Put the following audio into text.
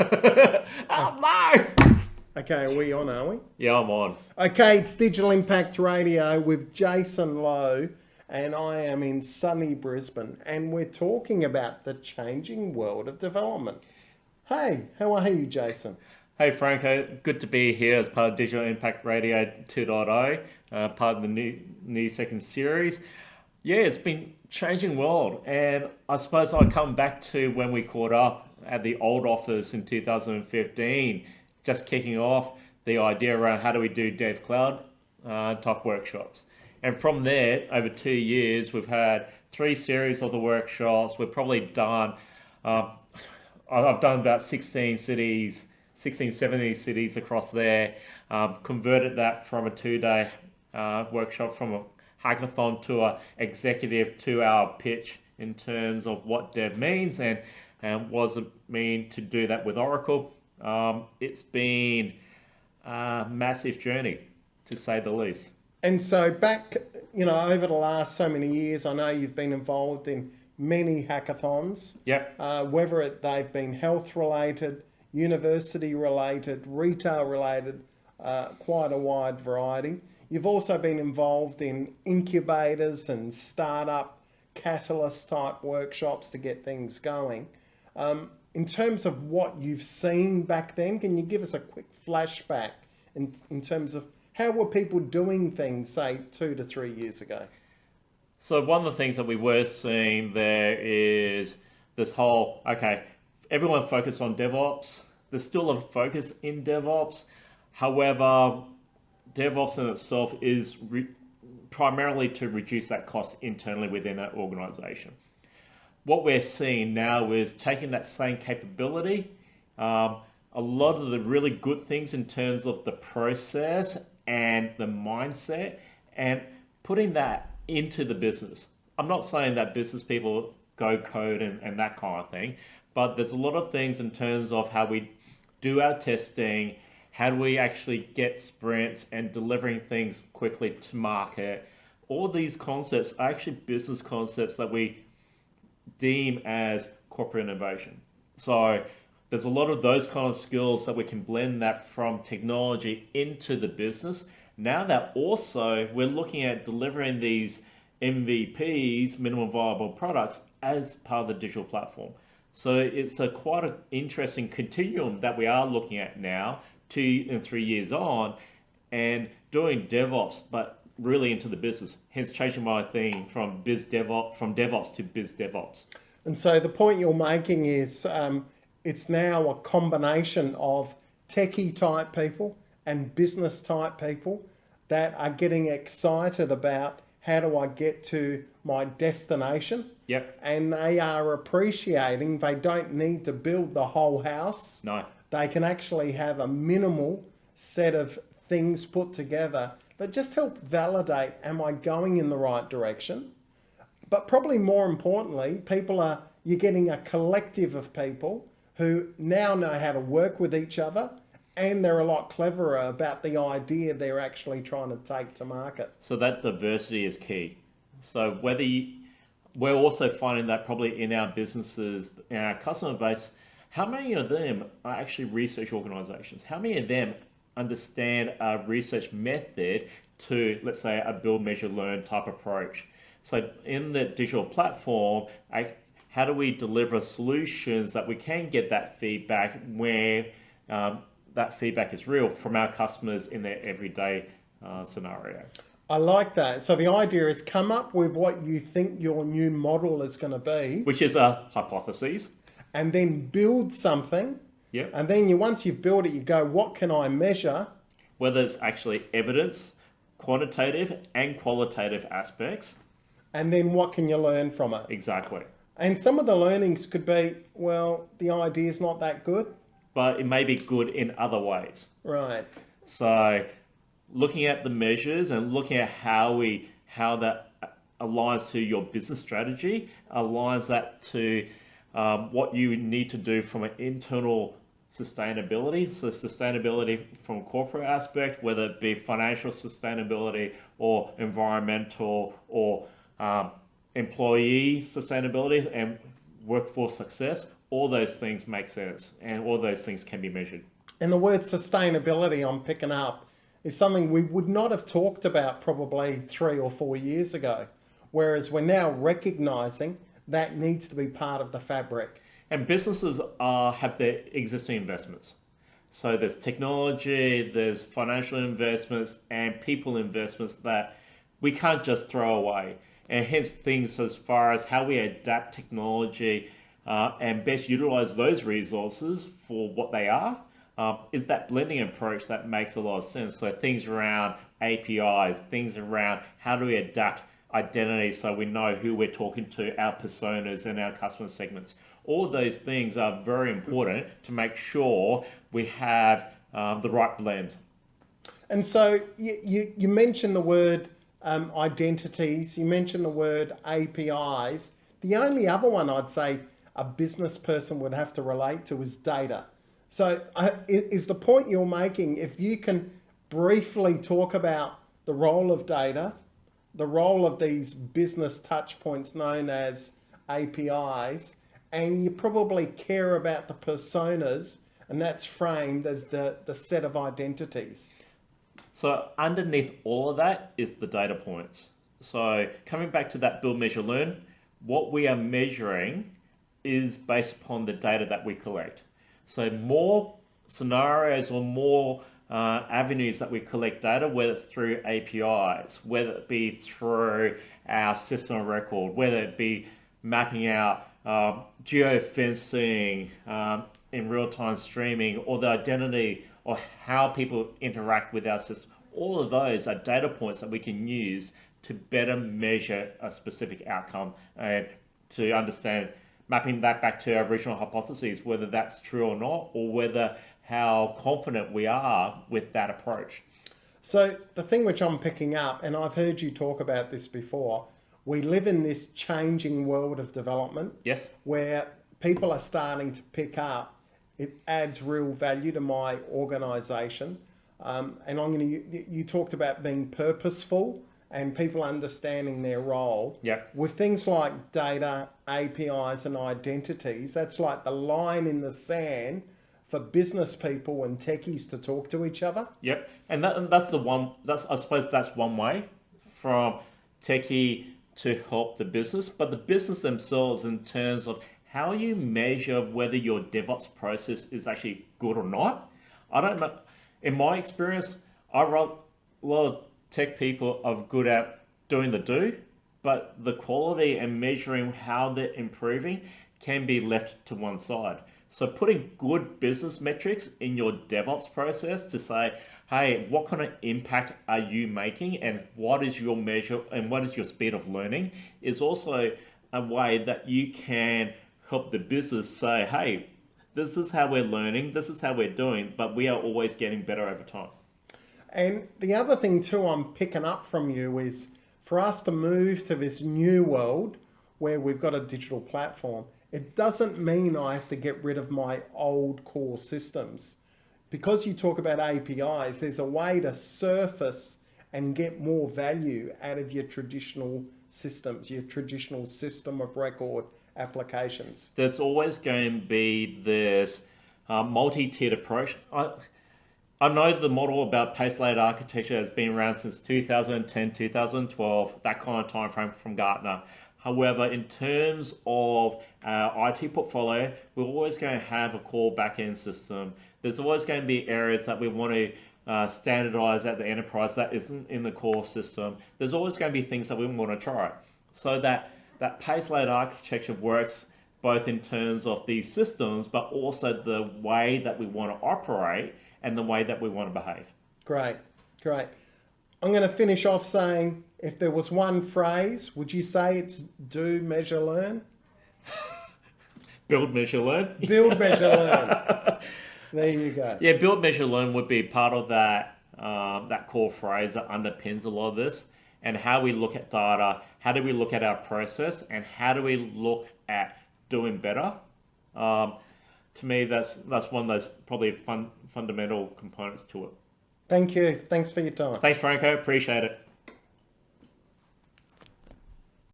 Oh no! Okay, are we on, are we? Yeah, I'm on. Okay, it's Digital Impact Radio with Jason Lowe, and I am in sunny Brisbane, and we're talking about the changing world of development. Hey, how are you, Jason? Hey Franco, good to be here as part of Digital Impact Radio 2.0, part of the new second series. Yeah, it's been changing world, and I suppose I'll come back to when we caught up at the old office in 2015, just kicking off the idea around how do we do Dev Cloud type workshops. And from there, over 2 years, we've had three series of the workshops. We've probably done, uh, I've done about 16 cities, 16, 70 cities across there, converted that from a 2 day workshop from a hackathon to a executive 2 hour pitch in terms of what dev means and what does it mean to do that with Oracle. It's been a massive journey, to say the least. And so back, over the last so many years, I know you've been involved in many hackathons. Yep. Whether they've been health related, university related, retail related, quite a wide variety. You've also been involved in incubators and startup catalyst type workshops to get things going. In terms of what you've seen back then, can you give us a quick flashback in terms of how were people doing things, say, 2 to 3 years ago? So one of the things that we were seeing there is this whole, okay, everyone focused on DevOps. There's still a focus in DevOps. However, DevOps in itself is primarily to reduce that cost internally within an organization. What we're seeing now is taking that same capability, a lot of the really good things in terms of the process and the mindset, and putting that into the business. I'm not saying that business people go code and that kind of thing, but there's a lot of things in terms of how we do our testing, how do we actually get sprints and delivering things quickly to market. All these concepts are actually business concepts that we deem as corporate innovation. So there's a lot of those kind of skills that we can blend that from technology into the business. Now that also we're looking at delivering these MVPs, minimum viable products, as part of the digital platform. So it's a quite an interesting continuum that we are looking at now, 2 and 3 years on, and doing DevOps, but really into the business. Hence changing my theme from DevOps to biz DevOps. And so the point you're making is it's now a combination of techie type people and business type people that are getting excited about how do I get to my destination. Yep. And they are appreciating they don't need to build the whole house. No. They can actually have a minimal set of things put together that just help validate, am I going in the right direction? But probably more importantly, you're getting a collective of people who now know how to work with each other, and they're a lot cleverer about the idea they're actually trying to take to market. So that diversity is key. So we're also finding that probably in our businesses, in our customer base, how many of them are actually research organizations? How many of them understand a research method to, let's say, a build, measure, learn type approach? So in the digital platform, how do we deliver solutions that we can get that feedback where that feedback is real from our customers in their everyday scenario? I like that. So the idea is come up with what you think your new model is going to be. Which is a hypothesis. And then build something. Yep. And then once you've built it, you go, what can I measure? Whether it's actually evidence, quantitative and qualitative aspects. And then what can you learn from it? Exactly. And some of the learnings could be, well, the idea is not that good. But it may be good in other ways. Right. So looking at the measures and looking at how that aligns to your business strategy, aligns that to what you need to do from an internal sustainability. So sustainability from a corporate aspect, whether it be financial sustainability or environmental or employee sustainability and workforce success, all those things make sense and all those things can be measured. And the word sustainability I'm picking up is something we would not have talked about probably 3 or 4 years ago, whereas we're now recognizing that needs to be part of the fabric. And businesses have their existing investments. So there's technology, there's financial investments and people investments that we can't just throw away. And hence things as far as how we adapt technology and best utilize those resources for what they are, is that blending approach that makes a lot of sense. So things around APIs, things around how do we adapt identity so we know who we're talking to, our personas and our customer segments. All of those things are very important to make sure we have the right blend. And so you mentioned the word identities, you mentioned the word APIs. The only other one I'd say a business person would have to relate to is data. So is the point you're making, if you can briefly talk about the role of data, the role of these business touch points known as APIs, and you probably care about the personas, and that's framed as the set of identities. So underneath all of that is the data points. So coming back to that build, measure, learn, what we are measuring is based upon the data that we collect. So more scenarios or more avenues that we collect data, whether it's through APIs, whether it be through our system of record, whether it be mapping out geofencing in real-time streaming, or the identity or how people interact with our system. All of those are data points that we can use to better measure a specific outcome and to understand, mapping that back to our original hypotheses, whether that's true or not, or whether how confident we are with that approach. So the thing which I'm picking up, and I've heard you talk about this before, we live in this changing world of development. Yes. Where people are starting to pick up, it adds real value to my organization. And you talked about being purposeful and people understanding their role. Yep. With things like data, APIs and identities, that's like the line in the sand for business people and techies to talk to each other. Yep. And that's the one, I suppose that's one way from techie to help the business, but the business themselves in terms of how you measure whether your DevOps process is actually good or not. I don't know. In my experience, a lot of tech people are good at doing the do, but the quality and measuring how they're improving can be left to one side. So putting good business metrics in your DevOps process to say, hey, what kind of impact are you making and what is your measure and what is your speed of learning is also a way that you can help the business say, hey, this is how we're learning, this is how we're doing, but we are always getting better over time. And the other thing too I'm picking up from you is for us to move to this new world where we've got a digital platform, it doesn't mean I have to get rid of my old core systems. Because you talk about APIs, there's a way to surface and get more value out of your traditional systems, your traditional system of record applications. There's always going to be this multi-tiered approach. I know the model about pace-layered architecture has been around since 2010, 2012, that kind of time frame from Gartner. However, in terms of our IT portfolio, we're always going to have a core back-end system. There's always going to be areas that we want to standardize at the enterprise that isn't in the core system. There's always going to be things that we want to try. So that pace-layered architecture works both in terms of these systems, but also the way that we want to operate and the way that we want to behave. Great, great. I'm going to finish off saying, if there was one phrase, would you say it's do, measure, learn? Build, measure, learn. Build, measure, learn. There you go. Yeah, build, measure, learn would be part of that that core phrase that underpins a lot of this. And how we look at data, how do we look at our process, and how do we look at doing better? To me, that's one of those probably fundamental components to it. Thank you. Thanks for your time. Thanks, Franco. Appreciate it.